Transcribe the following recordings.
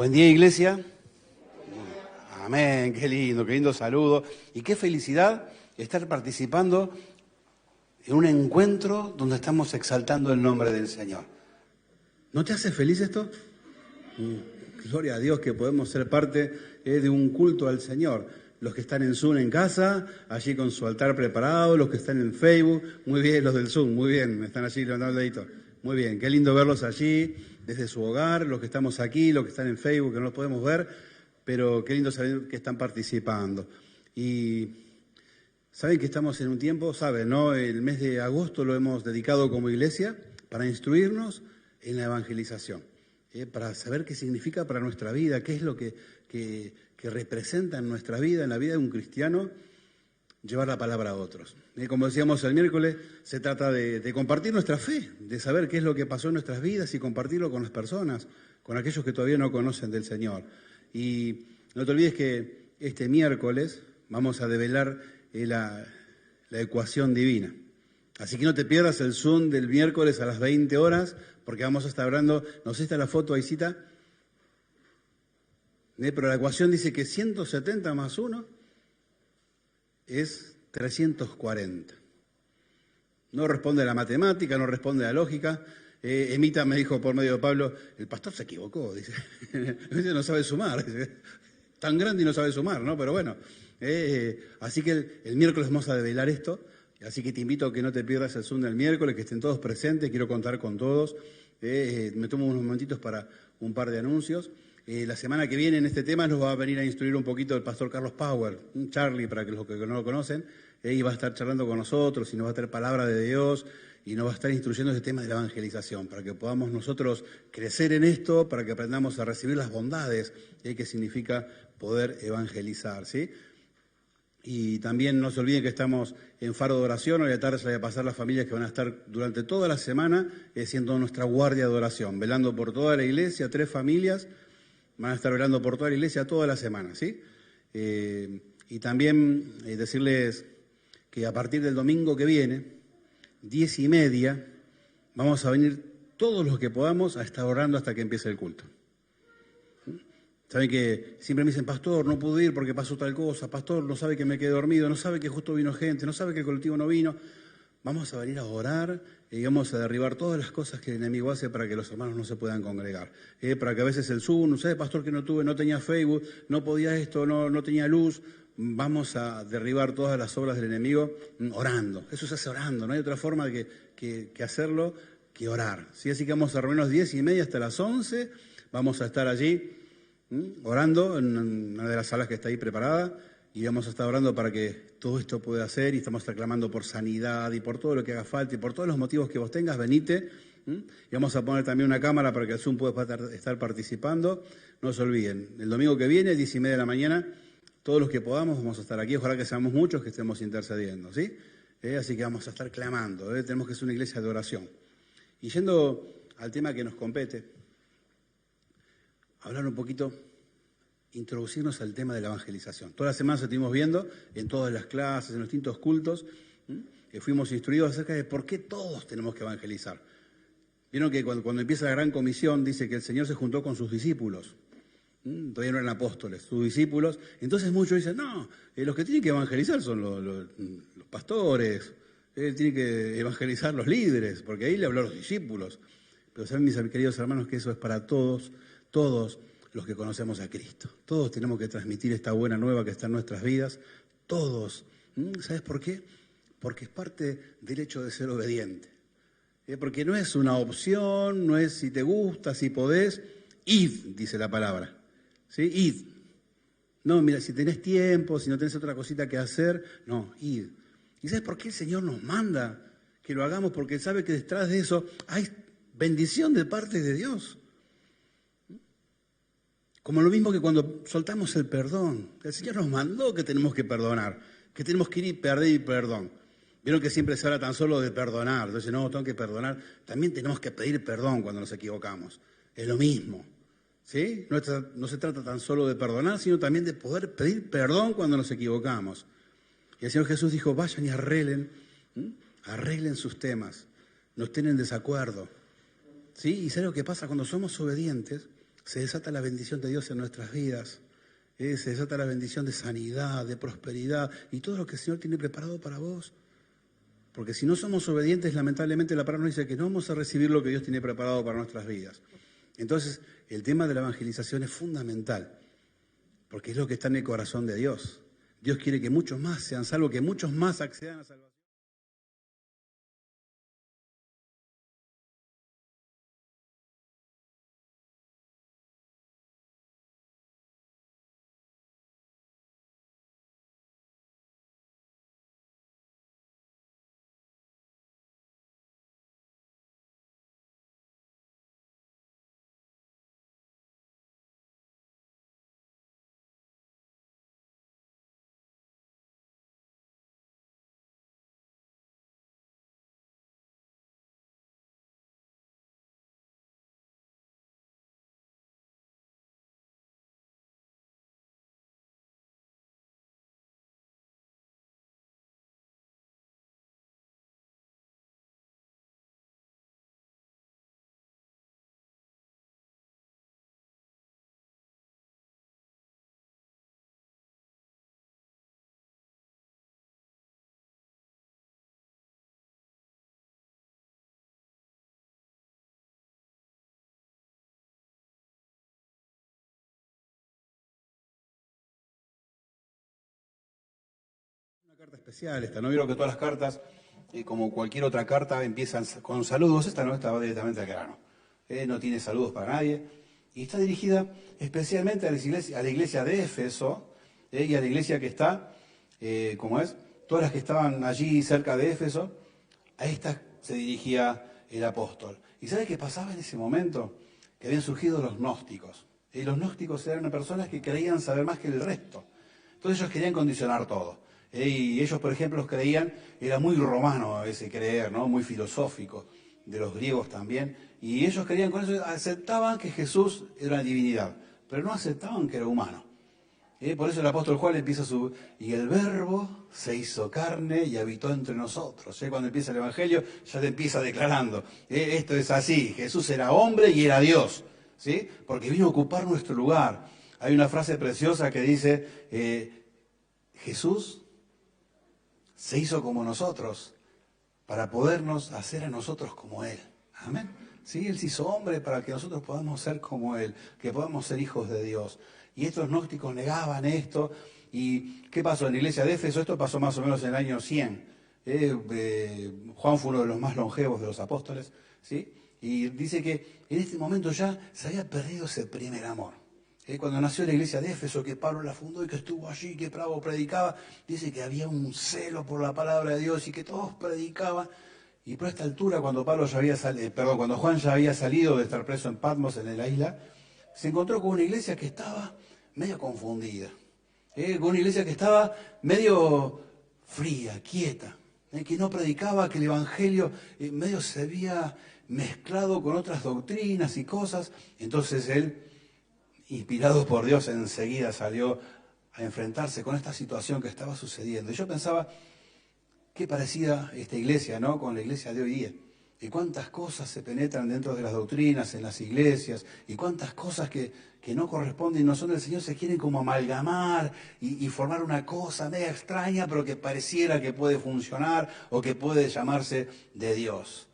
Buen día, iglesia. Amén, qué lindo saludo. Y qué felicidad estar participando en un encuentro donde estamos exaltando el nombre del Señor. ¿No te hace feliz esto? Gloria a Dios que podemos ser parte de un culto al Señor. Los que están en Zoom en casa, allí con su altar preparado, los que están en Facebook, muy bien, los del Zoom, muy bien, están allí levantando el dedito. Muy bien, qué lindo verlos allí, desde su hogar, los que estamos aquí, los que están en Facebook, que no los podemos ver, pero qué lindo saber que están participando. Y saben que estamos en un tiempo, saben, ¿no? El mes de agosto lo hemos dedicado como iglesia para instruirnos en la evangelización, para saber qué significa para nuestra vida, qué es lo que representa en nuestra vida, en la vida de un cristiano, llevar la palabra a otros. Como decíamos el miércoles, se trata de compartir nuestra fe, de saber qué es lo que pasó en nuestras vidas y compartirlo con las personas, con aquellos que todavía no conocen del Señor. Y no te olvides que este miércoles vamos a develar la ecuación divina. Así que no te pierdas el Zoom del miércoles a las 20 horas, porque vamos a estar hablando, no sé si está la foto ahí, cita, pero la ecuación dice que 170 más 1 es 340. No responde a la matemática, no responde a la lógica. Emita me dijo por medio de Pablo, el pastor se equivocó, dice, no sabe sumar, dice, tan grande y no sabe sumar, ¿no? Pero bueno, así que el miércoles vamos a develar esto, así que te invito a que no te pierdas el Zoom del miércoles, que estén todos presentes, quiero contar con todos. Me tomo unos momentitos para un par de anuncios. La semana que viene en este tema nos va a venir a instruir un poquito el pastor Carlos Power, Charlie, para que los que no lo conocen, y va a estar charlando con nosotros y nos va a traer palabra de Dios y nos va a estar instruyendo ese tema de la evangelización, para que podamos nosotros crecer en esto, para que aprendamos a recibir las bondades que significa poder evangelizar, ¿sí? Y también no se olviden que estamos en Faro de Oración. Hoy a la tarde se va a pasar las familias que van a estar durante toda la semana siendo nuestra guardia de oración, velando por toda la iglesia, 3 familias. Van a estar velando por toda la iglesia toda la semana, ¿sí? Y también decirles que a partir del domingo que viene, 10:30, vamos a venir todos los que podamos a estar orando hasta que empiece el culto. Saben que siempre me dicen, pastor, no pude ir porque pasó tal cosa, pastor, no sabe que me quedé dormido, no sabe que justo vino gente, no sabe que el colectivo no vino. Vamos a venir a orar y vamos a derribar todas las cosas que el enemigo hace para que los hermanos no se puedan congregar. Para que a veces el Zoom, no sé, pastor, que no tuve, no tenía Facebook, no podía esto, no tenía luz. Vamos a derribar todas las obras del enemigo orando. Eso se hace orando, no hay otra forma que hacerlo que orar. ¿Sí? Así que vamos a reunirnos 10:30 hasta las 11. Vamos a estar allí orando en una de las salas que está ahí preparada. Y vamos a estar orando para que todo esto pueda hacer, y estamos aclamando por sanidad y por todo lo que haga falta y por todos los motivos que vos tengas, venite. Y vamos a poner también una cámara para que el Zoom pueda estar participando. No se olviden, el domingo que viene, 10:30 de la mañana, todos los que podamos vamos a estar aquí. Ojalá que seamos muchos que estemos intercediendo, ¿sí? Así que vamos a estar clamando, tenemos que ser una iglesia de oración. Y yendo al tema que nos compete, hablar un poquito, introducirnos al tema de la evangelización. Todas las semanas estuvimos viendo en todas las clases, en los distintos cultos, que fuimos instruidos acerca de por qué todos tenemos que evangelizar. Vieron que cuando empieza la Gran Comisión dice que el Señor se juntó con sus discípulos. Todavía no eran apóstoles, sus discípulos. Entonces muchos dicen, no, los que tienen que evangelizar son los pastores, tienen que evangelizar los líderes, porque ahí le habló a los discípulos. Pero saben, mis queridos hermanos, que eso es para todos los que conocemos a Cristo. Todos tenemos que transmitir esta buena nueva que está en nuestras vidas. Todos. ¿Sabes por qué? Porque es parte del hecho de ser obediente. Porque no es una opción, no es si te gusta, si podés. Id, dice la palabra. ¿Sí? Id. No, mira, si tenés tiempo, si no tenés otra cosita que hacer, no, id. ¿Y sabes por qué el Señor nos manda que lo hagamos? Porque Él sabe que detrás de eso hay bendición de parte de Dios. Como lo mismo que cuando soltamos el perdón. El Señor nos mandó que tenemos que perdonar, que tenemos que ir y pedir perdón. Vieron que siempre se habla tan solo de perdonar. Entonces, no, tengo que perdonar. También tenemos que pedir perdón cuando nos equivocamos. Es lo mismo. ¿Sí? No se trata tan solo de perdonar, sino también de poder pedir perdón cuando nos equivocamos. Y el Señor Jesús dijo, vayan y arreglen sus temas. No estén en desacuerdo. ¿Sí? Y ¿sabe lo que pasa? Cuando somos obedientes, se desata la bendición de Dios en nuestras vidas. Se desata la bendición de sanidad, de prosperidad y todo lo que el Señor tiene preparado para vos. Porque si no somos obedientes, lamentablemente la palabra nos dice que no vamos a recibir lo que Dios tiene preparado para nuestras vidas. Entonces, el tema de la evangelización es fundamental, porque es lo que está en el corazón de Dios. Dios quiere que muchos más sean salvos, que muchos más accedan a salvación. Una carta especial esta, ¿no? Vieron que todas las cartas, como cualquier otra carta, empiezan con saludos. Esta no, esta va directamente al grano. No tiene saludos para nadie. Y está dirigida especialmente a la iglesia de Éfeso y a la iglesia que está, ¿cómo es? Todas las que estaban allí cerca de Éfeso, a estas se dirigía el apóstol. ¿Y sabe qué pasaba en ese momento? Que habían surgido los gnósticos. Y los gnósticos eran personas que creían saber más que el resto. Entonces ellos querían condicionar todo. Y ellos, por ejemplo, creían, era muy romano ese creer, ¿no? Muy filosófico, de los griegos también. Y ellos creían con eso, aceptaban que Jesús era una divinidad, pero no aceptaban que era humano. Por eso el apóstol Juan empieza y el verbo se hizo carne y habitó entre nosotros. Cuando empieza el Evangelio ya te empieza declarando, esto es así, Jesús era hombre y era Dios, ¿sí? Porque vino a ocupar nuestro lugar. Hay una frase preciosa que dice, Jesús se hizo como nosotros para podernos hacer a nosotros como Él. Amén. ¿Sí? Él se hizo hombre para que nosotros podamos ser como Él, que podamos ser hijos de Dios. Y estos gnósticos negaban esto. ¿Y qué pasó en la iglesia de Éfeso? Esto pasó más o menos en el año 100. Juan fue uno de los más longevos de los apóstoles, ¿sí? Y dice que en este momento ya se había perdido ese primer amor. Cuando nació la iglesia de Éfeso, que Pablo la fundó y que estuvo allí, que Pablo predicaba, dice que había un celo por la palabra de Dios y que todos predicaban. Y por esta altura, cuando cuando Juan ya había salido de estar preso en Patmos, en la isla, se encontró con una iglesia que estaba medio confundida, con una iglesia que estaba medio fría, quieta, que no predicaba, que el evangelio medio se había mezclado con otras doctrinas y cosas. Entonces él, inspirado por Dios, enseguida salió a enfrentarse con esta situación que estaba sucediendo. Y yo pensaba, qué parecida esta iglesia, ¿no?, con la iglesia de hoy día. Y cuántas cosas se penetran dentro de las doctrinas, en las iglesias, y cuántas cosas que no corresponden y no son del Señor se quieren como amalgamar y formar una cosa media extraña, pero que pareciera que puede funcionar o que puede llamarse de Dios.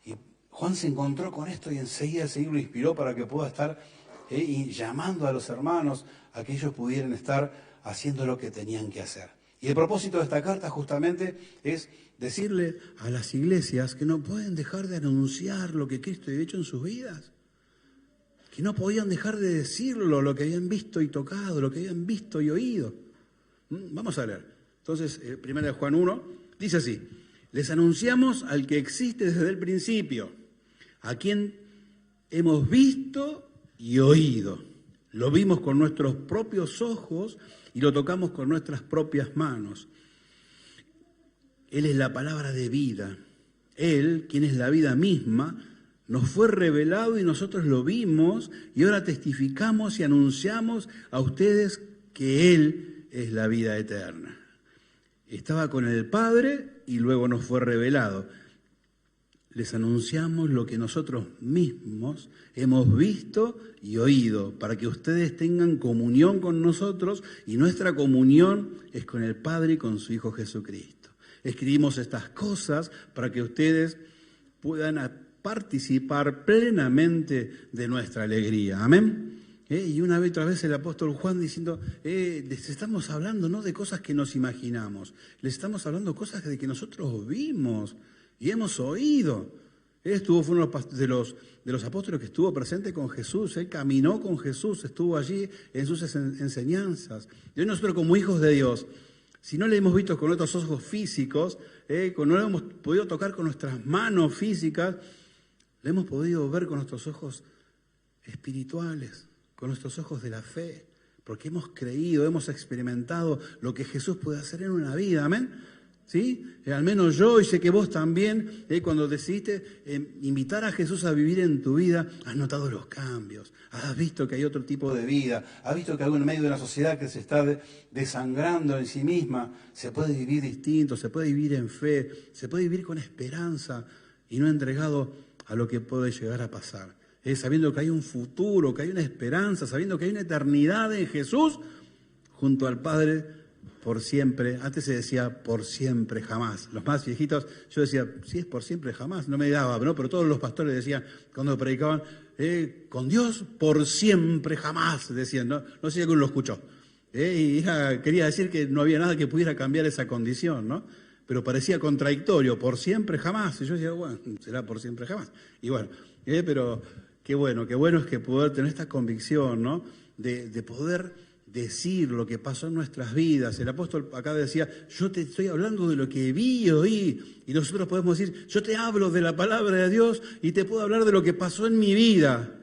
Y Juan se encontró con esto y enseguida el Señor lo inspiró para que pueda estar y llamando a los hermanos a que ellos pudieran estar haciendo lo que tenían que hacer. Y el propósito de esta carta justamente es decirle a las iglesias que no pueden dejar de anunciar lo que Cristo había hecho en sus vidas, que no podían dejar de decirlo, lo que habían visto y tocado, lo que habían visto y oído. Vamos a leer. Entonces, 1 Juan 1 dice así: les anunciamos al que existe desde el principio, a quien hemos visto y oído. Lo vimos con nuestros propios ojos y lo tocamos con nuestras propias manos. Él es la palabra de vida. Él, quien es la vida misma, nos fue revelado y nosotros lo vimos y ahora testificamos y anunciamos a ustedes que Él es la vida eterna. Estaba con el Padre y luego nos fue revelado. les anunciamos lo que nosotros mismos hemos visto y oído, para que ustedes tengan comunión con nosotros, y nuestra comunión es con el Padre y con su Hijo Jesucristo. Escribimos estas cosas para que ustedes puedan participar plenamente de nuestra alegría. Amén. Y una vez otra vez el apóstol Juan diciendo, les estamos hablando no de cosas que nos imaginamos, les estamos hablando cosas de que nosotros vimos y hemos oído. Él fue uno de los apóstoles que estuvo presente con Jesús, él caminó con Jesús, estuvo allí en sus enseñanzas. Y hoy nosotros como hijos de Dios, si no le hemos visto con nuestros ojos físicos, no le hemos podido tocar con nuestras manos físicas, le hemos podido ver con nuestros ojos espirituales, con nuestros ojos de la fe, porque hemos creído, hemos experimentado lo que Jesús puede hacer en una vida, amén. ¿Sí? Al menos yo, y sé que vos también, cuando decidiste invitar a Jesús a vivir en tu vida, has notado los cambios, has visto que hay otro tipo de vida, has visto que en medio de una sociedad que se está desangrando en sí misma, se puede vivir distinto, se puede vivir en fe, se puede vivir con esperanza y no entregado a lo que puede llegar a pasar. Sabiendo que hay un futuro, que hay una esperanza, sabiendo que hay una eternidad en Jesús junto al Padre por siempre. Antes se decía por siempre jamás. Los más viejitos, yo decía, sí, es por siempre jamás, no me daba, ¿no? Pero todos los pastores decían, cuando predicaban, con Dios por siempre jamás, decían, ¿no? No sé si alguno lo escuchó. Y quería decir que no había nada que pudiera cambiar esa condición, ¿no? Pero parecía contradictorio, por siempre jamás. Y yo decía, bueno, será por siempre jamás. Y bueno, pero qué bueno es que poder tener esta convicción, ¿no? De poder decir lo que pasó en nuestras vidas. El apóstol acá decía, yo te estoy hablando de lo que vi y oí. Y nosotros podemos decir, yo te hablo de la palabra de Dios y te puedo hablar de lo que pasó en mi vida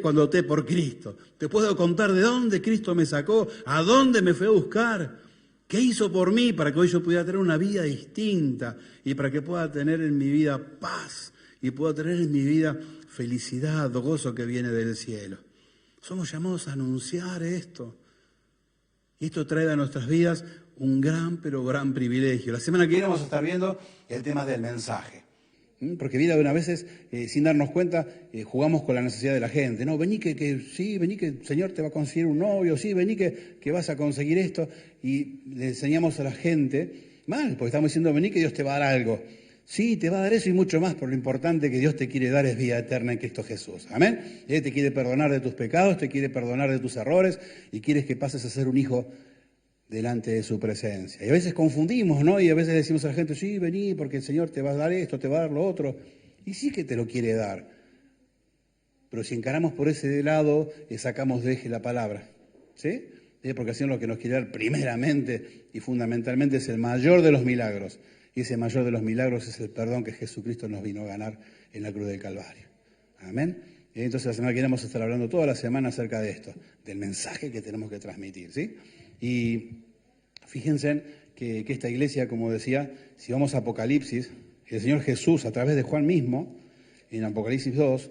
cuando opté por Cristo. Te puedo contar de dónde Cristo me sacó, a dónde me fue a buscar, qué hizo por mí para que hoy yo pudiera tener una vida distinta y para que pueda tener en mi vida paz y pueda tener en mi vida felicidad, gozo que viene del cielo. Somos llamados a anunciar esto. Y esto trae a nuestras vidas un gran, pero gran privilegio. La semana que viene vamos a estar viendo el tema del mensaje. Porque vida de una veces, sin darnos cuenta, jugamos con la necesidad de la gente. No, vení vení que el Señor te va a conseguir un novio, sí, vení que vas a conseguir esto. Y le enseñamos a la gente, mal, porque estamos diciendo, vení que Dios te va a dar algo. Sí, te va a dar eso y mucho más, pero lo importante que Dios te quiere dar es vida eterna en Cristo Jesús. Amén. Él te quiere perdonar de tus pecados, te quiere perdonar de tus errores y quieres que pases a ser un hijo delante de su presencia. Y a veces confundimos, ¿no? Y a veces decimos a la gente, sí, vení porque el Señor te va a dar esto, te va a dar lo otro. Y sí que te lo quiere dar. Pero si encaramos por ese lado, sacamos de eje la palabra. ¿Sí? Porque así lo que nos quiere dar primeramente y fundamentalmente es el mayor de los milagros. Y ese mayor de los milagros es el perdón que Jesucristo nos vino a ganar en la cruz del Calvario. Amén. Y entonces la semana que viene vamos a estar hablando toda la semana acerca de esto, del mensaje que tenemos que transmitir, ¿sí? Y fíjense que esta iglesia, como decía, si vamos a Apocalipsis, el Señor Jesús a través de Juan mismo, en Apocalipsis 2,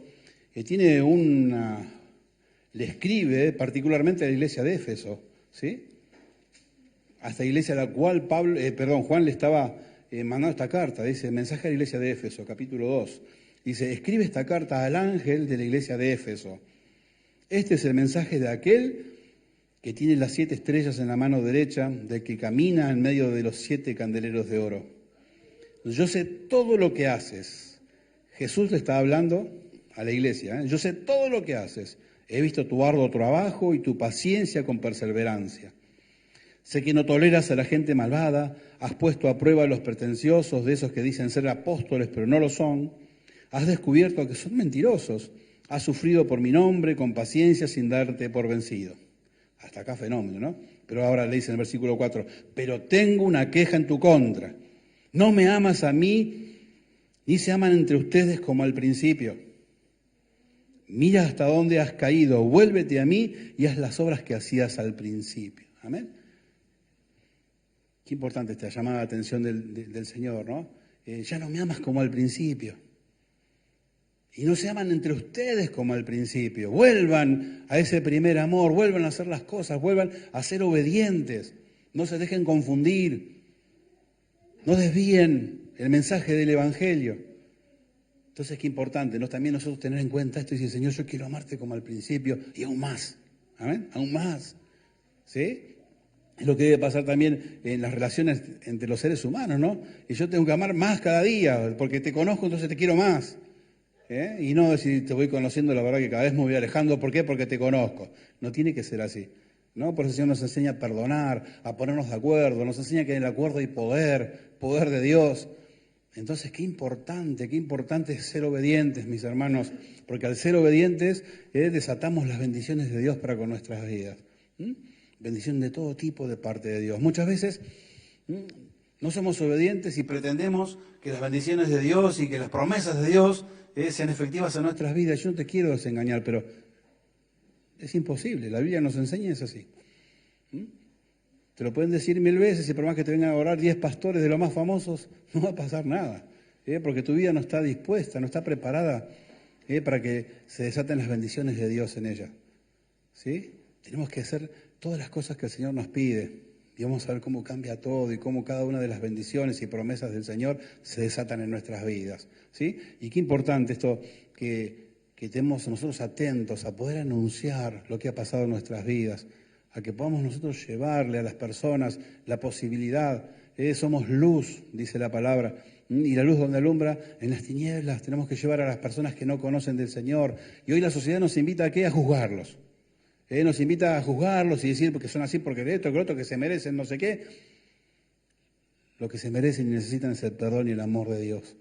le escribe particularmente a la iglesia de Éfeso, ¿sí? A esta iglesia a la cual Juan le estaba mandando esta carta, dice, mensaje a la iglesia de Éfeso, capítulo 2. Dice, escribe esta carta al ángel de la iglesia de Éfeso. Este es el mensaje de aquel que tiene las 7 estrellas en la mano derecha, del que camina en medio de los 7 candeleros de oro. Yo sé todo lo que haces. Jesús le está hablando a la iglesia. Yo sé todo lo que haces. He visto tu arduo trabajo y tu paciencia con perseverancia. Sé que no toleras a la gente malvada, has puesto a prueba a los pretenciosos, de esos que dicen ser apóstoles pero no lo son. Has descubierto que son mentirosos. Has sufrido por mi nombre con paciencia sin darte por vencido. Hasta acá fenómeno, ¿no? Pero ahora le dice en el versículo 4, pero tengo una queja en tu contra. No me amas a mí, ni se aman entre ustedes como al principio. Mira hasta dónde has caído, vuélvete a mí y haz las obras que hacías al principio. Amén. Qué importante esta llamada de atención del Señor, ¿no? Ya no me amas como al principio. Y no se aman entre ustedes como al principio. Vuelvan a ese primer amor, vuelvan a hacer las cosas, vuelvan a ser obedientes. No se dejen confundir. No desvíen el mensaje del Evangelio. Entonces, qué importante, ¿no? También nosotros tener en cuenta esto y decir, Señor, yo quiero amarte como al principio y aún más. ¿Amén? Aún más. ¿Sí? Es lo que debe pasar también en las relaciones entre los seres humanos, ¿no? Y yo tengo que amar más cada día, porque te conozco, entonces te quiero más. Y no decir, te voy conociendo, la verdad que cada vez me voy alejando. ¿Por qué? Porque te conozco. No tiene que ser así. ¿No? Por eso el Señor nos enseña a perdonar, a ponernos de acuerdo, nos enseña que en el acuerdo hay poder de Dios. Entonces, qué importante es ser obedientes, mis hermanos, porque al ser obedientes desatamos las bendiciones de Dios para con nuestras vidas. Bendición de todo tipo de parte de Dios. Muchas veces no somos obedientes y pretendemos que las bendiciones de Dios y que las promesas de Dios sean efectivas en nuestras vidas. Yo no te quiero desengañar, pero es imposible. La Biblia nos enseña es así. Te lo pueden decir 1000 veces y por más que te vengan a orar 10 pastores de los más famosos, no va a pasar nada. Porque tu vida no está dispuesta, no está preparada para que se desaten las bendiciones de Dios en ella. ¿Sí? Tenemos que hacer todas las cosas que el Señor nos pide. Y vamos a ver cómo cambia todo y cómo cada una de las bendiciones y promesas del Señor se desatan en nuestras vidas. ¿Sí? Y qué importante esto que estemos nosotros atentos a poder anunciar lo que ha pasado en nuestras vidas, a que podamos nosotros llevarle a las personas la posibilidad. Somos luz, dice la palabra, y la luz donde alumbra en las tinieblas. Tenemos que llevar a las personas que no conocen del Señor. Y hoy la sociedad nos invita ¿a qué? A juzgarlos. Nos invita a juzgarlos y decir porque son así, porque de esto, que lo otro, que se merecen no sé qué. Lo que se merecen y necesitan es el perdón y el amor de Dios.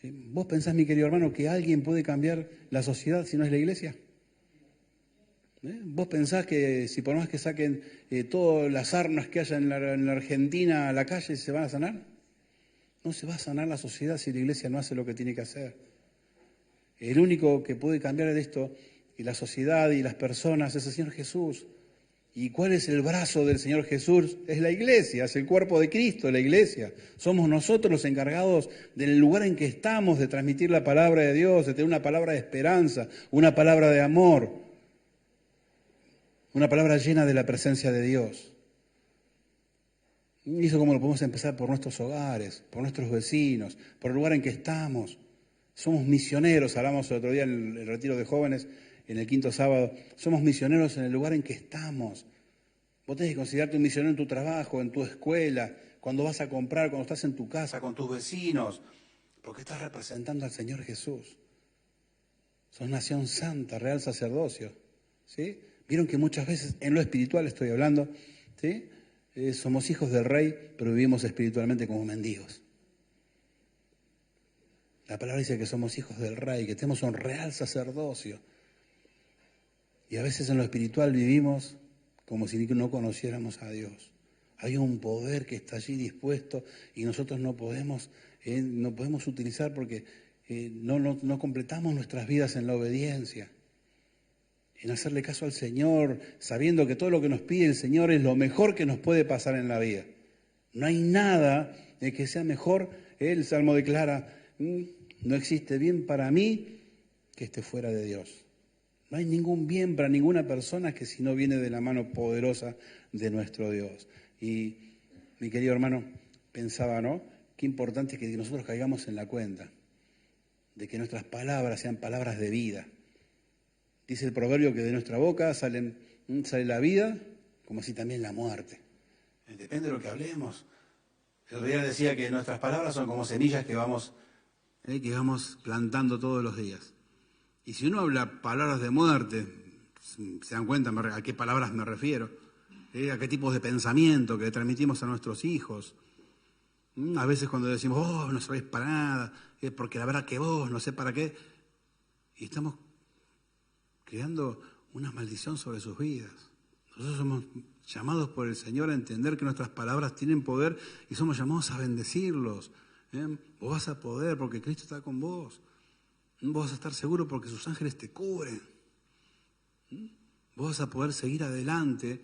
¿Vos pensás, mi querido hermano, que alguien puede cambiar la sociedad si no es la iglesia? ¿Vos pensás que si por más que saquen todas las armas que haya en la Argentina a la calle, se van a sanar? No se va a sanar la sociedad si la iglesia no hace lo que tiene que hacer. El único que puede cambiar esto y la sociedad y las personas es el Señor Jesús. ¿Y cuál es el brazo del Señor Jesús? Es la iglesia, es el cuerpo de Cristo, la iglesia. Somos nosotros los encargados del lugar en que estamos de transmitir la palabra de Dios, de tener una palabra de esperanza, una palabra de amor, una palabra llena de la presencia de Dios. Y eso como lo podemos empezar por nuestros hogares, por nuestros vecinos, por el lugar en que estamos. Somos misioneros, hablamos el otro día en el retiro de jóvenes, en el 5º sábado, somos misioneros en el lugar en que estamos. Vos tenés que considerarte un misionero en tu trabajo, en tu escuela, cuando vas a comprar, cuando estás en tu casa, con tus vecinos, porque estás representando al Señor Jesús. Sos nación santa, real sacerdocio. ¿Sí? Vieron que muchas veces, en lo espiritual estoy hablando, ¿sí? Somos hijos del Rey, pero vivimos espiritualmente como mendigos. La palabra dice que somos hijos del Rey, que tenemos un real sacerdocio. Y a veces en lo espiritual vivimos como si no conociéramos a Dios. Hay un poder que está allí dispuesto y nosotros no podemos utilizar porque no completamos nuestras vidas en la obediencia, en hacerle caso al Señor, sabiendo que todo lo que nos pide el Señor es lo mejor que nos puede pasar en la vida. No hay nada que sea mejor. El Salmo declara, no existe bien para mí que esté fuera de Dios. No hay ningún bien para ninguna persona que si no viene de la mano poderosa de nuestro Dios. Y mi querido hermano, pensaba, ¿no? Qué importante que nosotros caigamos en la cuenta de que nuestras palabras sean palabras de vida. Dice el proverbio que de nuestra boca sale la vida, como así también la muerte. Depende de lo que hablemos. El día decía que nuestras palabras son como semillas que vamos plantando todos los días. Y si uno habla palabras de muerte, se dan cuenta a qué palabras me refiero, a qué tipos de pensamiento que transmitimos a nuestros hijos. A veces cuando decimos, no sabés para nada, porque la verdad que vos no sé para qué, y estamos creando una maldición sobre sus vidas. Nosotros somos llamados por el Señor a entender que nuestras palabras tienen poder y somos llamados a bendecirlos. Vos vas a poder porque Cristo está con vos. Vos vas a estar seguro porque sus ángeles te cubren. Vos vas a poder seguir adelante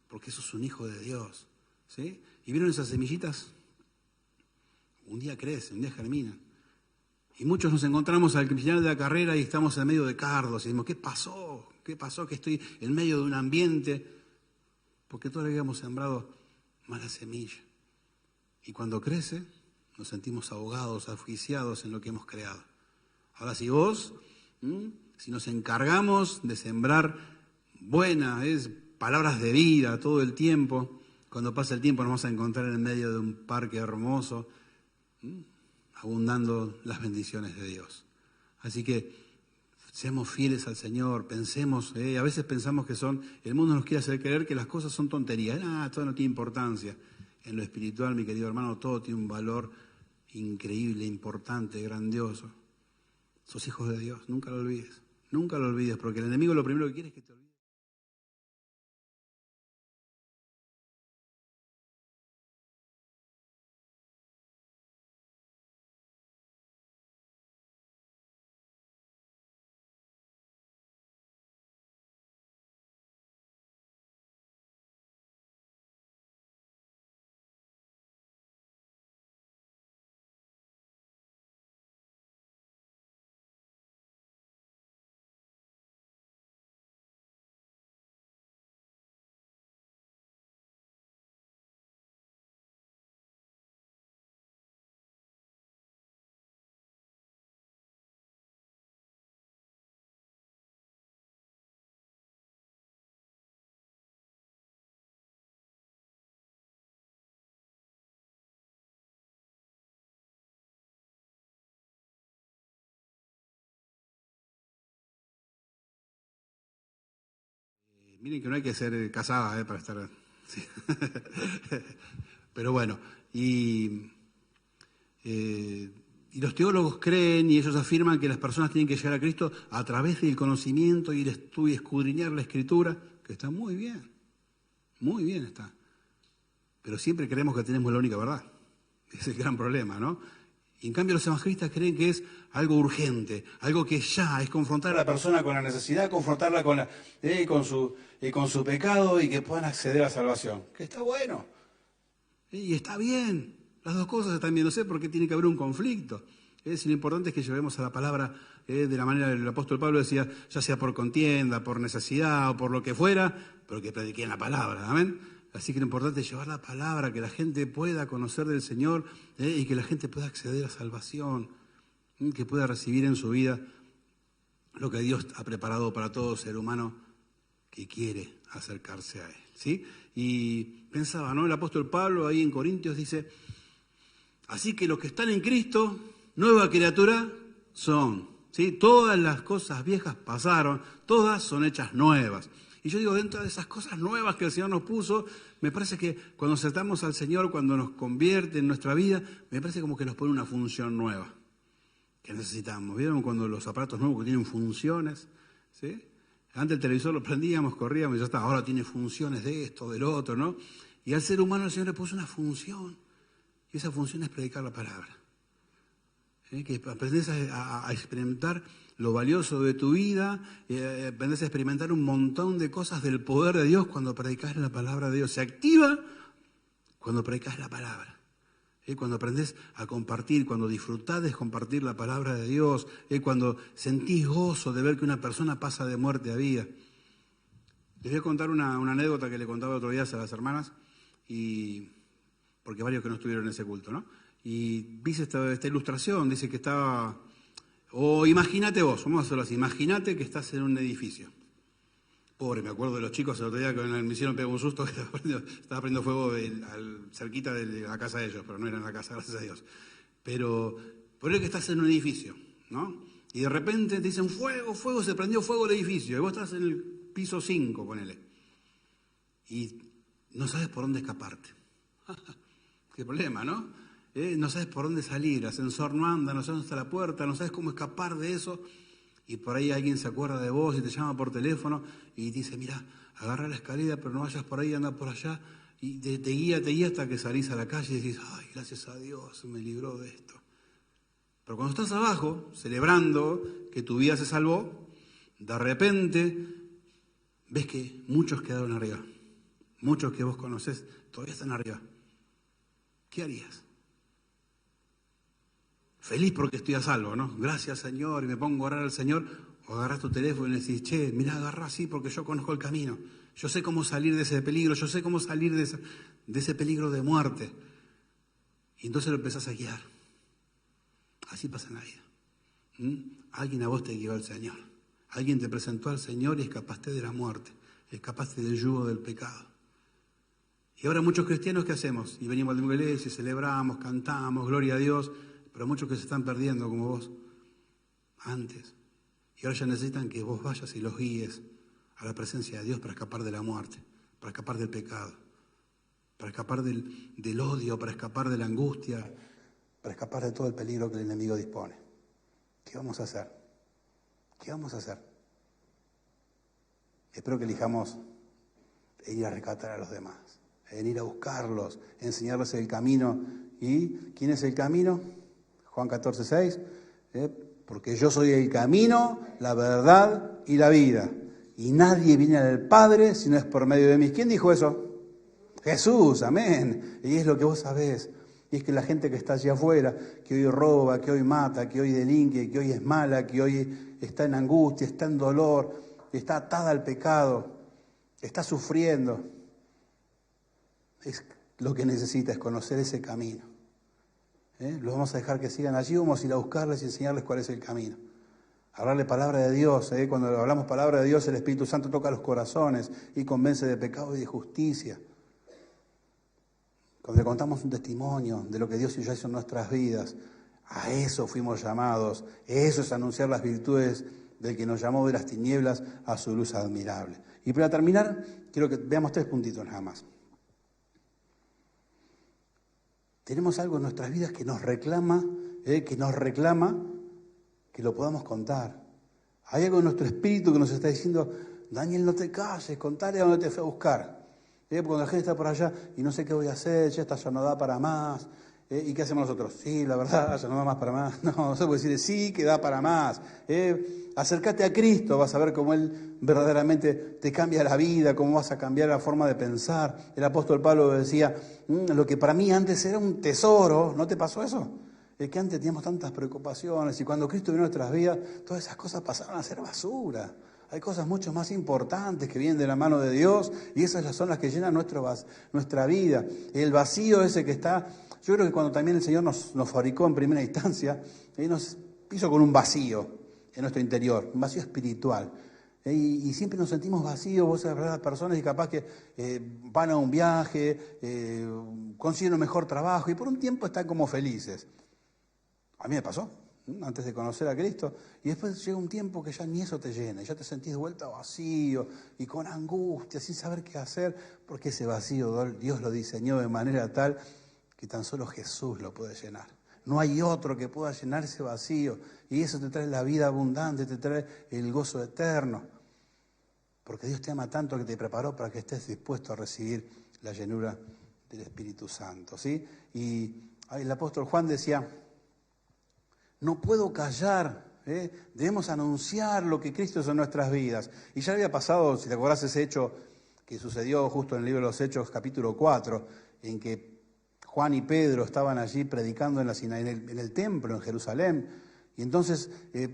porque sos un hijo de Dios. ¿Sí? ¿Y vieron esas semillitas? Un día crecen, un día germinan. Y muchos nos encontramos al final de la carrera y estamos en medio de cardos y decimos, ¿qué pasó? ¿Qué pasó? Que estoy en medio de un ambiente. Porque todavía habíamos sembrado mala semilla. Y cuando crece, nos sentimos ahogados, asfixiados en lo que hemos creado. Ahora, si nos encargamos de sembrar buenas palabras de vida todo el tiempo, cuando pasa el tiempo nos vamos a encontrar en medio de un parque hermoso, abundando las bendiciones de Dios. Así que seamos fieles al Señor, pensemos, a veces pensamos que el mundo nos quiere hacer creer que las cosas son tonterías, todo no tiene importancia. En lo espiritual, mi querido hermano, todo tiene un valor increíble, importante, grandioso. Sos hijos de Dios, nunca lo olvides, porque el enemigo lo primero que quiere es que te olvides. Miren que no hay que ser casada para estar... Sí. Pero bueno, y los teólogos creen y ellos afirman que las personas tienen que llegar a Cristo a través del conocimiento y el estudio, escudriñar la Escritura, que está muy bien está. Pero siempre creemos que tenemos la única verdad. Es el gran problema, ¿no? Y en cambio los evangelistas creen que es algo urgente, algo que ya es confrontar a la persona con la necesidad, confrontarla con su pecado y que puedan acceder a la salvación. Que está bueno. Y está bien. Las dos cosas están bien. No sé por qué tiene que haber un conflicto. Si lo importante es que llevemos a la palabra de la manera que el apóstol Pablo decía, ya sea por contienda, por necesidad o por lo que fuera, pero que prediquen la palabra. Amén. Así que lo importante es llevar la palabra, que la gente pueda conocer del Señor y que la gente pueda acceder a salvación, que pueda recibir en su vida lo que Dios ha preparado para todo ser humano que quiere acercarse a Él. ¿Sí? Y pensaba, ¿no? El apóstol Pablo ahí en Corintios dice, así que los que están en Cristo, nueva criatura son. ¿Sí? Todas las cosas viejas pasaron, todas son hechas nuevas. Y yo digo, dentro de esas cosas nuevas que el Señor nos puso, me parece que cuando aceptamos al Señor, cuando nos convierte en nuestra vida, me parece como que nos pone una función nueva que necesitamos. ¿Vieron cuando los aparatos nuevos que tienen funciones? ¿Sí? Antes el televisor lo prendíamos, corríamos y ya está. Ahora tiene funciones de esto, del otro, ¿no? Y al ser humano el Señor le puso una función. Y esa función es predicar la palabra. Que aprendes a experimentar lo valioso de tu vida, aprendes a experimentar un montón de cosas del poder de Dios cuando predicas la palabra de Dios. Se activa cuando predicas la palabra. Cuando aprendes a compartir, cuando disfrutás de compartir la palabra de Dios, cuando sentís gozo de ver que una persona pasa de muerte a vida. Les voy a contar una anécdota que le contaba otro día a las hermanas, porque varios que no estuvieron en ese culto, ¿no? Y viste esta ilustración, dice que estaba... O imagínate vos, vamos a hacerlo así, imagínate que estás en un edificio. Pobre, me acuerdo de los chicos el otro día que me hicieron pegar un susto, que estaba prendiendo fuego cerquita de la casa de ellos, pero no era en la casa, gracias a Dios. Pero ponele que estás en un edificio, ¿no? Y de repente te dicen fuego, se prendió fuego el edificio, y vos estás en el piso 5, ponele. Y no sabes por dónde escaparte. Qué problema, ¿no? No sabes por dónde salir, el ascensor no anda, no sabes dónde está la puerta, no sabes cómo escapar de eso. Y por ahí alguien se acuerda de vos y te llama por teléfono y dice, mira, agarra la escalera, pero no vayas por ahí, anda por allá. Y te guía hasta que salís a la calle y decís, ay, gracias a Dios, me libró de esto. Pero cuando estás abajo, celebrando que tu vida se salvó, de repente ves que muchos quedaron arriba. Muchos que vos conocés todavía están arriba. ¿Qué harías? Feliz porque estoy a salvo, ¿no? Gracias, Señor, y me pongo a orar al Señor. O agarrás tu teléfono y le decís, che, mirá, agarrá así porque yo conozco el camino. Yo sé cómo salir de ese peligro, yo sé cómo salir de ese peligro de muerte. Y entonces lo empezás a guiar. Así pasa en la vida. Alguien a vos te guió al Señor. Alguien te presentó al Señor y escapaste de la muerte, escapaste del yugo del pecado. Y ahora muchos cristianos, ¿qué hacemos? Y venimos a la iglesia, celebramos, cantamos, gloria a Dios, pero muchos que se están perdiendo como vos antes. Y ahora ya necesitan que vos vayas y los guíes a la presencia de Dios para escapar de la muerte, para escapar del pecado, para escapar del odio, para escapar de la angustia, para escapar de todo el peligro que el enemigo dispone. ¿Qué vamos a hacer? ¿Qué vamos a hacer? Espero que elijamos ir a rescatar a los demás, en ir a buscarlos, enseñarles el camino. ¿Y quién es el camino? Juan 14:6, porque yo soy el camino, la verdad y la vida. Y nadie viene al Padre si no es por medio de mí. ¿Quién dijo eso? Jesús, amén. Y es lo que vos sabés. Y es que la gente que está allá afuera, que hoy roba, que hoy mata, que hoy delinque, que hoy es mala, que hoy está en angustia, está en dolor, está atada al pecado, está sufriendo, es lo que necesita es conocer ese camino. Los vamos a dejar que sigan allí, vamos a ir a buscarles y enseñarles cuál es el camino. Hablarle palabra de Dios, cuando hablamos palabra de Dios, el Espíritu Santo toca los corazones y convence de pecado y de justicia. Cuando le contamos un testimonio de lo que Dios ya hizo en nuestras vidas, a eso fuimos llamados. Eso es anunciar las virtudes del que nos llamó de las tinieblas a su luz admirable. Y para terminar, quiero que veamos 3 puntitos nada más. Tenemos algo en nuestras vidas que nos reclama que lo podamos contar. Hay algo en nuestro espíritu que nos está diciendo, Daniel, no te calles, contale a dónde te fui a buscar. Porque cuando la gente está por allá y no sé qué voy a hacer, ya esta ya no da para más. ¿Y qué hacemos nosotros? Sí, la verdad, ya no da más para más. No se puede decir, sí, que da para más. Acércate a Cristo, vas a ver cómo Él verdaderamente te cambia la vida, cómo vas a cambiar la forma de pensar. El apóstol Pablo decía, lo que para mí antes era un tesoro, ¿no te pasó eso? Es que antes teníamos tantas preocupaciones y cuando Cristo vino a nuestras vidas, todas esas cosas pasaron a ser basura. Hay cosas mucho más importantes que vienen de la mano de Dios y esas son las que llenan nuestra vida. El vacío ese que está, yo creo que cuando también el Señor nos fabricó en primera instancia, nos hizo con un vacío en nuestro interior, un vacío espiritual. Y siempre nos sentimos vacíos, vos sabés, las personas y capaz que van a un viaje, consiguen un mejor trabajo y por un tiempo están como felices. A mí me pasó, antes de conocer a Cristo, y después llega un tiempo que ya ni eso te llena, ya te sentís de vuelta vacío y con angustia, sin saber qué hacer, porque ese vacío Dios lo diseñó de manera tal que tan solo Jesús lo puede llenar. No hay otro que pueda llenar ese vacío, y eso te trae la vida abundante, te trae el gozo eterno, porque Dios te ama tanto que te preparó para que estés dispuesto a recibir la llenura del Espíritu Santo, ¿sí? Y el apóstol Juan decía, no puedo callar, debemos anunciar lo que Cristo hizo en nuestras vidas. Y ya había pasado, si te acordás, ese hecho que sucedió justo en el libro de los Hechos, capítulo 4, en que Juan y Pedro estaban allí predicando en el templo en Jerusalén. Y entonces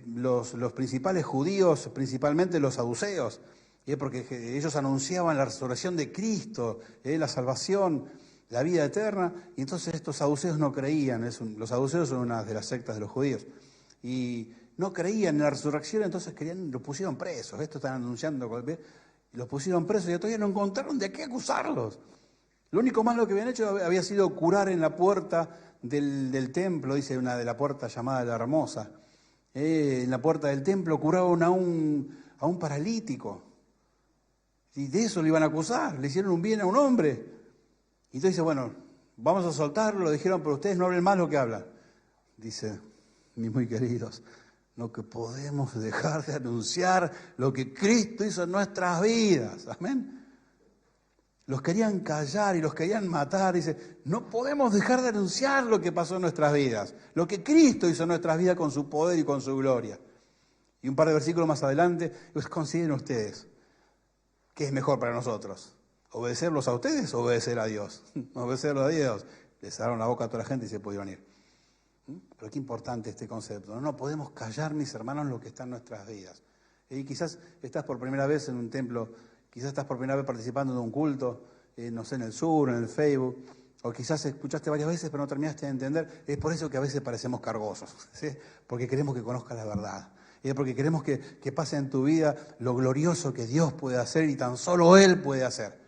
los principales judíos, principalmente los saduceos, porque ellos anunciaban la resurrección de Cristo, la salvación, la vida eterna, y entonces estos saduceos no creían. Los saduceos son una de las sectas de los judíos, y no creían en la resurrección, entonces los pusieron presos. Esto están anunciando, y los pusieron presos y todavía no encontraron de qué acusarlos. Lo único malo que habían hecho había sido curar en la puerta del templo, dice una de la puerta llamada La Hermosa. En la puerta del templo curaron a un paralítico, y de eso le iban a acusar, le hicieron un bien a un hombre. Y entonces dice, bueno, vamos a soltarlo, lo dijeron, pero ustedes no hablen más lo que hablan. Dice, mis muy queridos, no que podemos dejar de anunciar lo que Cristo hizo en nuestras vidas. Amén. Los querían callar y los querían matar. Dice, no podemos dejar de anunciar lo que pasó en nuestras vidas, lo que Cristo hizo en nuestras vidas con su poder y con su gloria. Y un par de versículos más adelante, pues consideren ustedes, ¿qué es mejor para nosotros? ¿Obedecerlos a ustedes o obedecer a Dios? Obedecerlos a Dios. Les cerraron la boca a toda la gente y se pudieron ir. Pero qué importante este concepto. No podemos callar, mis hermanos, lo que está en nuestras vidas. Y quizás estás por primera vez en un templo, quizás estás por primera vez participando de un culto, no sé, en el sur, en el Facebook, O quizás escuchaste varias veces pero no terminaste de entender. Es por eso que a veces parecemos cargosos, ¿sí? Porque queremos que conozcas la verdad. Porque queremos que pase en tu vida lo glorioso que Dios puede hacer y tan solo Él puede hacer.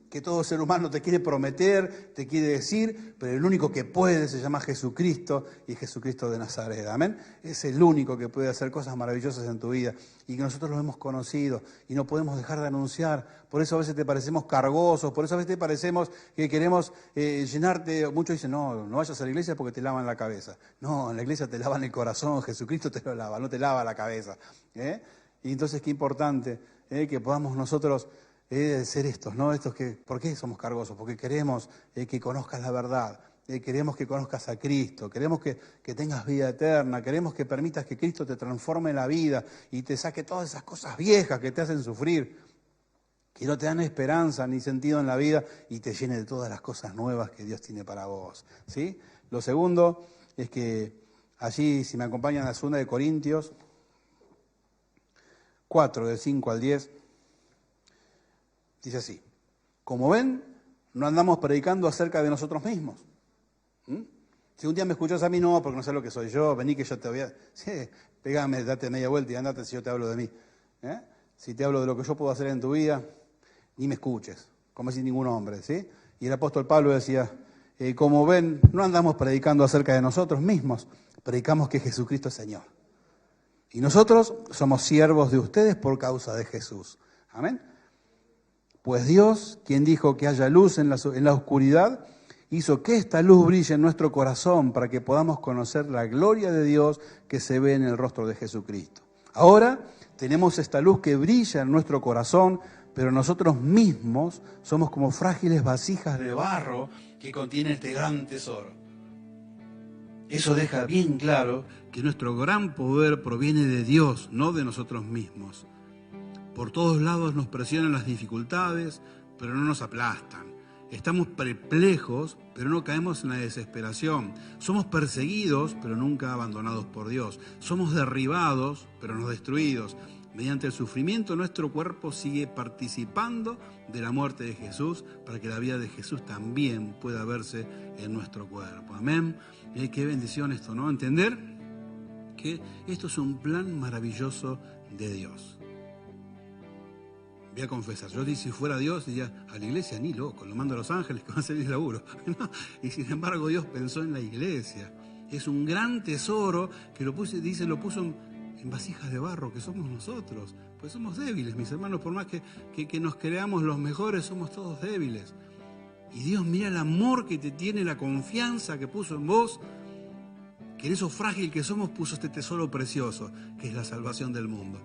Que todo ser humano te quiere prometer, te quiere decir, pero el único que puede se llama Jesucristo y Jesucristo de Nazaret. Amén. Es el único que puede hacer cosas maravillosas en tu vida y que nosotros lo hemos conocido y no podemos dejar de anunciar. Por eso a veces te parecemos cargosos, por eso a veces te parecemos que queremos llenarte. Muchos dicen, no vayas a la iglesia porque te lavan la cabeza. No, en la iglesia te lavan el corazón, Jesucristo te lo lava, no te lava la cabeza. Y entonces qué importante que podamos nosotros ser estos, ¿no? ¿Por qué somos cargosos? Porque queremos que conozcas la verdad, queremos que conozcas a Cristo, queremos que tengas vida eterna, queremos que permitas que Cristo te transforme la vida y te saque todas esas cosas viejas que te hacen sufrir, que no te dan esperanza ni sentido en la vida y te llene de todas las cosas nuevas que Dios tiene para vos, ¿sí? Lo segundo es que allí, si me acompañan a la 2 de Corintios 4, del 5 al 10, dice así: como ven, no andamos predicando acerca de nosotros mismos. Si un día me escuchás a mí, no, porque no sé lo que soy yo, vení que yo te voy a... Sí, pegame, date media vuelta y andate si yo te hablo de mí. Si te hablo de lo que yo puedo hacer en tu vida, ni me escuches, como sin ningún hombre, ¿sí? Y el apóstol Pablo decía, como ven, no andamos predicando acerca de nosotros mismos, predicamos que Jesucristo es Señor. Y nosotros somos siervos de ustedes por causa de Jesús. Amén. Pues Dios, quien dijo que haya luz en la oscuridad, hizo que esta luz brille en nuestro corazón para que podamos conocer la gloria de Dios que se ve en el rostro de Jesucristo. Ahora tenemos esta luz que brilla en nuestro corazón, pero nosotros mismos somos como frágiles vasijas de barro que contienen este gran tesoro. Eso deja bien claro que nuestro gran poder proviene de Dios, no de nosotros mismos. Por todos lados nos presionan las dificultades, pero no nos aplastan. Estamos perplejos, pero no caemos en la desesperación. Somos perseguidos, pero nunca abandonados por Dios. Somos derribados, pero no destruidos. Mediante el sufrimiento, nuestro cuerpo sigue participando de la muerte de Jesús, para que la vida de Jesús también pueda verse en nuestro cuerpo. Amén. Qué bendición esto, ¿no? Entender que esto es un plan maravilloso de Dios. Voy a confesar, yo si fuera Dios, diría, a la iglesia ni loco, lo mando a los ángeles que van a salir de laburo. ¿No? Y sin embargo Dios pensó en la iglesia. Es un gran tesoro que lo puso en vasijas de barro, que somos nosotros. Pues somos débiles, mis hermanos, por más que nos creamos los mejores, somos todos débiles. Y Dios mira el amor que te tiene, la confianza que puso en vos, que en eso frágil que somos puso este tesoro precioso, que es la salvación del mundo.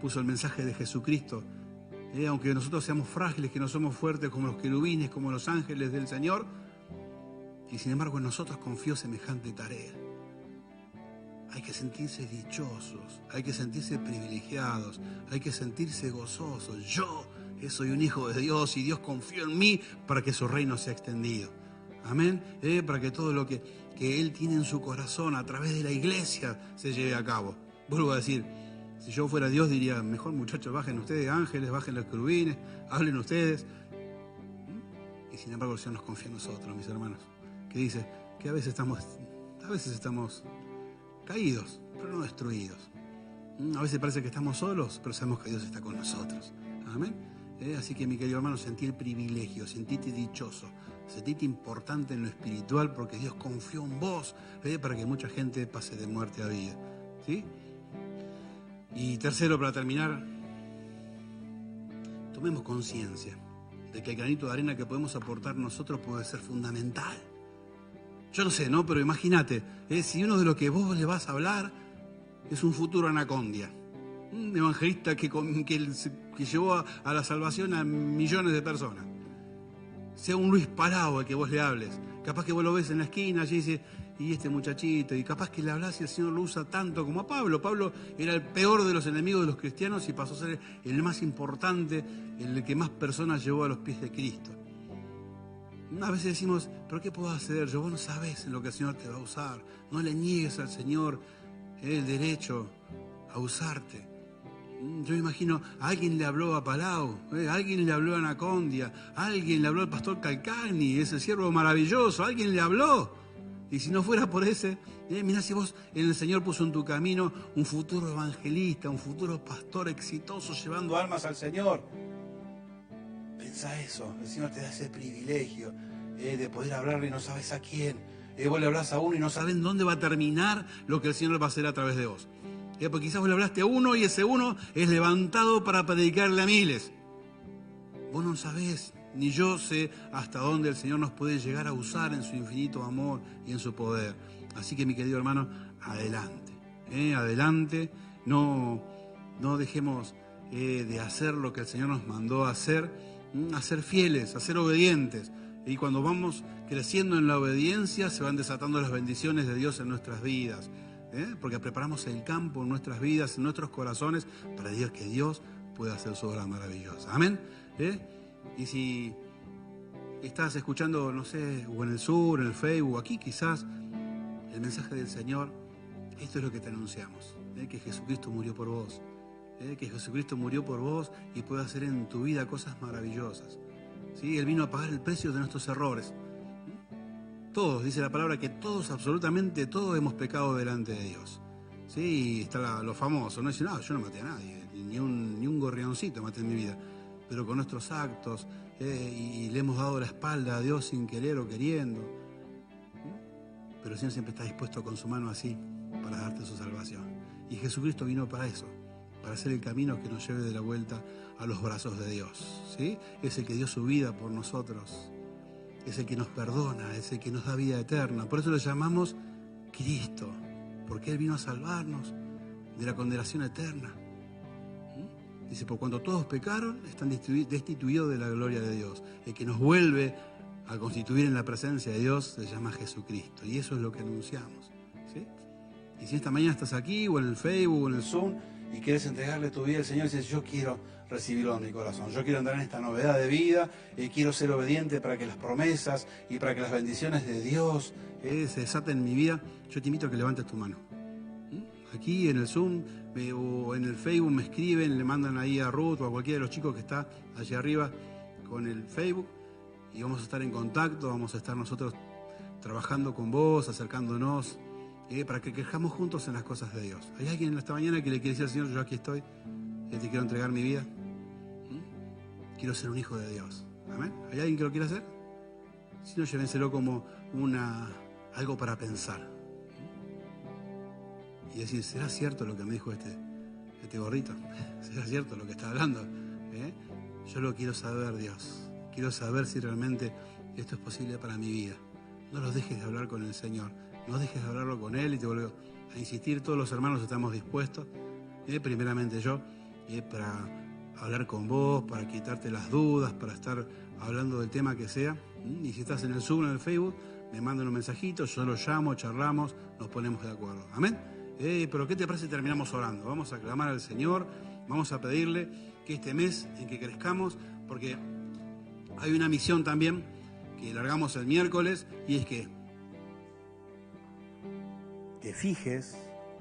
Puso el mensaje de Jesucristo. Aunque nosotros seamos frágiles, que no somos fuertes como los querubines, como los ángeles del Señor, y sin embargo en nosotros confió semejante tarea. Hay que sentirse dichosos, hay que sentirse privilegiados, hay que sentirse gozosos. Yo soy un hijo de Dios y Dios confió en mí para que su reino sea extendido. Amén. Para que todo lo que Él tiene en su corazón a través de la iglesia se lleve a cabo. Vuelvo a decir, si yo fuera Dios diría, mejor muchachos, bajen ustedes ángeles, bajen los querubines, hablen ustedes. Y sin embargo el Señor nos confía en nosotros, mis hermanos, que dice que a veces estamos caídos, pero no destruidos. A veces parece que estamos solos, pero sabemos que Dios está con nosotros. Amén. Así que mi querido hermano, sentí el privilegio, sentite dichoso, sentite importante en lo espiritual porque Dios confió en vos para que mucha gente pase de muerte a vida. ¿Sí? Y tercero, para terminar, tomemos conciencia de que el granito de arena que podemos aportar nosotros puede ser fundamental. Yo no sé, ¿no? Pero imagínate, si uno de los que vos le vas a hablar es un futuro Anacondia, un evangelista que llevó a la salvación a millones de personas. Sea un Luis Palau al que vos le hables. Capaz que vos lo ves en la esquina, allí dice, y este muchachito, y capaz que le hablas y el Señor lo usa tanto como a Pablo. Pablo era el peor de los enemigos de los cristianos y pasó a ser el más importante, el que más personas llevó a los pies de Cristo. A veces decimos, ¿pero qué puedo hacer yo? Vos no sabés en lo que el Señor te va a usar. No le niegues al Señor el derecho a usarte. Yo me imagino, alguien le habló a Palau, alguien le habló a Anacondia, alguien le habló al pastor Calcani, ese siervo maravilloso, alguien le habló. Y si no fuera por ese, mirá si vos en el Señor puso en tu camino un futuro evangelista, un futuro pastor exitoso llevando almas al Señor. Pensá eso, el Señor te da ese privilegio de poder hablarle y no sabes a quién. Vos le hablás a uno y no sabés dónde va a terminar lo que el Señor va a hacer a través de vos. Porque quizás vos le hablaste a uno y ese uno es levantado para predicarle a miles. Vos no sabés, ni yo sé hasta dónde el Señor nos puede llegar a usar en su infinito amor y en su poder. Así que mi querido hermano, adelante, adelante, no dejemos de hacer lo que el Señor nos mandó a ser fieles, a ser obedientes. Y cuando vamos creciendo en la obediencia se van desatando las bendiciones de Dios en nuestras vidas. Porque preparamos el campo en nuestras vidas, en nuestros corazones, para que Dios pueda hacer su obra maravillosa. Amén. Y si estás escuchando, no sé, o en el sur, en el Facebook, aquí quizás, el mensaje del Señor, esto es lo que te anunciamos, que Jesucristo murió por vos, que Jesucristo murió por vos y puede hacer en tu vida cosas maravillosas. ¿Sí? Él vino a pagar el precio de nuestros errores. Todos, dice la palabra, que todos, absolutamente todos hemos pecado delante de Dios. Sí, está lo famoso, no dice, no, yo no maté a nadie, ni un gorrioncito maté en mi vida. Pero con nuestros actos, y le hemos dado la espalda a Dios sin querer o queriendo. Pero el Señor siempre está dispuesto con su mano así para darte su salvación. Y Jesucristo vino para eso, para hacer el camino que nos lleve de la vuelta a los brazos de Dios. ¿Sí? Es el que dio su vida por nosotros. Es el que nos perdona, es el que nos da vida eterna. Por eso lo llamamos Cristo, porque Él vino a salvarnos de la condenación eterna. Dice, por cuanto todos pecaron, están destituidos de la gloria de Dios. El que nos vuelve a constituir en la presencia de Dios se llama Jesucristo. Y eso es lo que anunciamos. ¿Sí? Y si esta mañana estás aquí, o en el Facebook, o en el Zoom, y quieres entregarle tu vida al Señor, y dices, yo quiero recibirlo en mi corazón, yo quiero andar en esta novedad de vida, quiero ser obediente para que las promesas y para que las bendiciones de Dios se desaten en mi vida, yo te invito a que levantes tu mano. Aquí en el Zoom o en el Facebook me escriben, le mandan ahí a Ruth o a cualquiera de los chicos que está allá arriba con el Facebook, y vamos a estar en contacto, vamos a estar nosotros trabajando con vos, acercándonos, para que crezcamos juntos en las cosas de Dios. ¿Hay alguien en esta mañana que le quiere decir al Señor, yo aquí estoy, te quiero entregar mi vida? Quiero ser un hijo de Dios. ¿Amén? ¿Hay alguien que lo quiera hacer? Si no, llévenselo como algo para pensar. Y decir, ¿será cierto lo que me dijo este gordito? ¿Será cierto lo que está hablando? Yo lo quiero saber, Dios. Quiero saber si realmente esto es posible para mi vida. No los dejes de hablar con el Señor. No dejes de hablarlo con Él, y te vuelvo a insistir, todos los hermanos estamos dispuestos, primeramente yo, para hablar con vos, para quitarte las dudas, para estar hablando del tema que sea. Y si estás en el Zoom, en el Facebook, me mandan un mensajito, yo lo llamo, charlamos, nos ponemos de acuerdo. Amén. Pero ¿qué te parece si terminamos orando? Vamos a clamar al Señor, vamos a pedirle que este mes en que crezcamos, porque hay una misión también que largamos el miércoles, y es que te fijes,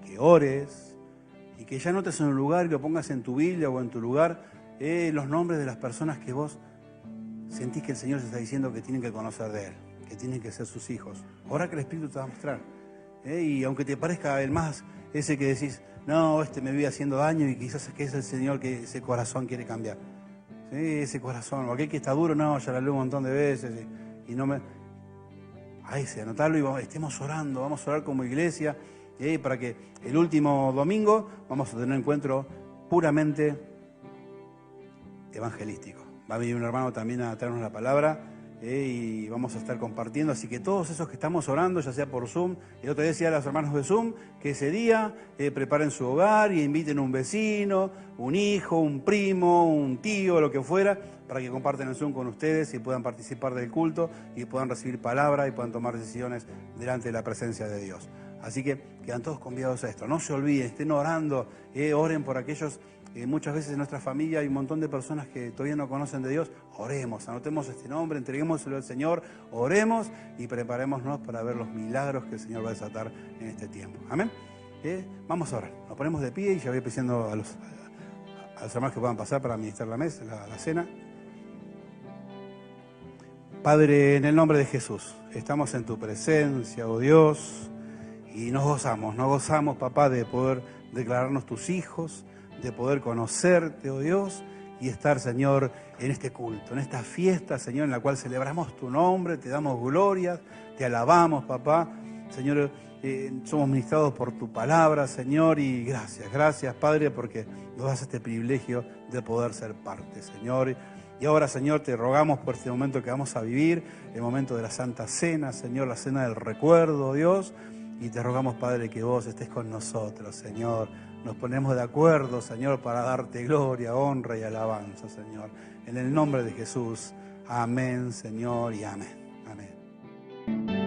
que ores, y que ya notes en un lugar, que lo pongas en tu Biblia o en tu lugar, los nombres de las personas que vos sentís que el Señor te está diciendo que tienen que conocer de Él, que tienen que ser sus hijos. Ahora que el Espíritu te va a mostrar. Y aunque te parezca el más, ese que decís, no, me vive haciendo daño, y quizás es que es el Señor que ese corazón quiere cambiar. ¿Sí? Ese corazón, o aquel que está duro, no, ya lo hablé un montón de veces, y no me... A ese, anotarlo, y estemos orando, vamos a orar como iglesia, para que el último domingo vamos a tener un encuentro puramente evangelístico. Va a venir un hermano también a traernos la palabra, y vamos a estar compartiendo. Así que todos esos que estamos orando, ya sea por Zoom, el otro día decía a los hermanos de Zoom que ese día preparen su hogar y inviten a un vecino, un hijo, un primo, un tío, lo que fuera, para que compartan el Zoom con ustedes y puedan participar del culto y puedan recibir palabra y puedan tomar decisiones delante de la presencia de Dios. Así que quedan todos convidados a esto. No se olviden, estén orando, oren por aquellos. Muchas veces en nuestra familia hay un montón de personas que todavía no conocen de Dios. Oremos, anotemos este nombre, entreguémoselo al Señor, oremos y preparémonos para ver los milagros que el Señor va a desatar en este tiempo. Amén. Vamos a orar. Nos ponemos de pie y ya voy pidiendo a a los hermanos que puedan pasar para administrar la mesa, la cena. Padre, en el nombre de Jesús, estamos en tu presencia, oh Dios, y nos gozamos, papá, de poder declararnos tus hijos, de poder conocerte, oh Dios, y estar, Señor, en este culto, en esta fiesta, Señor, en la cual celebramos tu nombre, te damos gloria, te alabamos, papá. Señor, somos ministrados por tu palabra, Señor, y gracias, Padre, porque nos das este privilegio de poder ser parte, Señor. Y ahora, Señor, te rogamos por este momento que vamos a vivir, el momento de la Santa Cena, Señor, la cena del recuerdo, Dios, y te rogamos, Padre, que vos estés con nosotros, Señor. Nos ponemos de acuerdo, Señor, para darte gloria, honra y alabanza, Señor. En el nombre de Jesús, amén, Señor, y amén. Amén.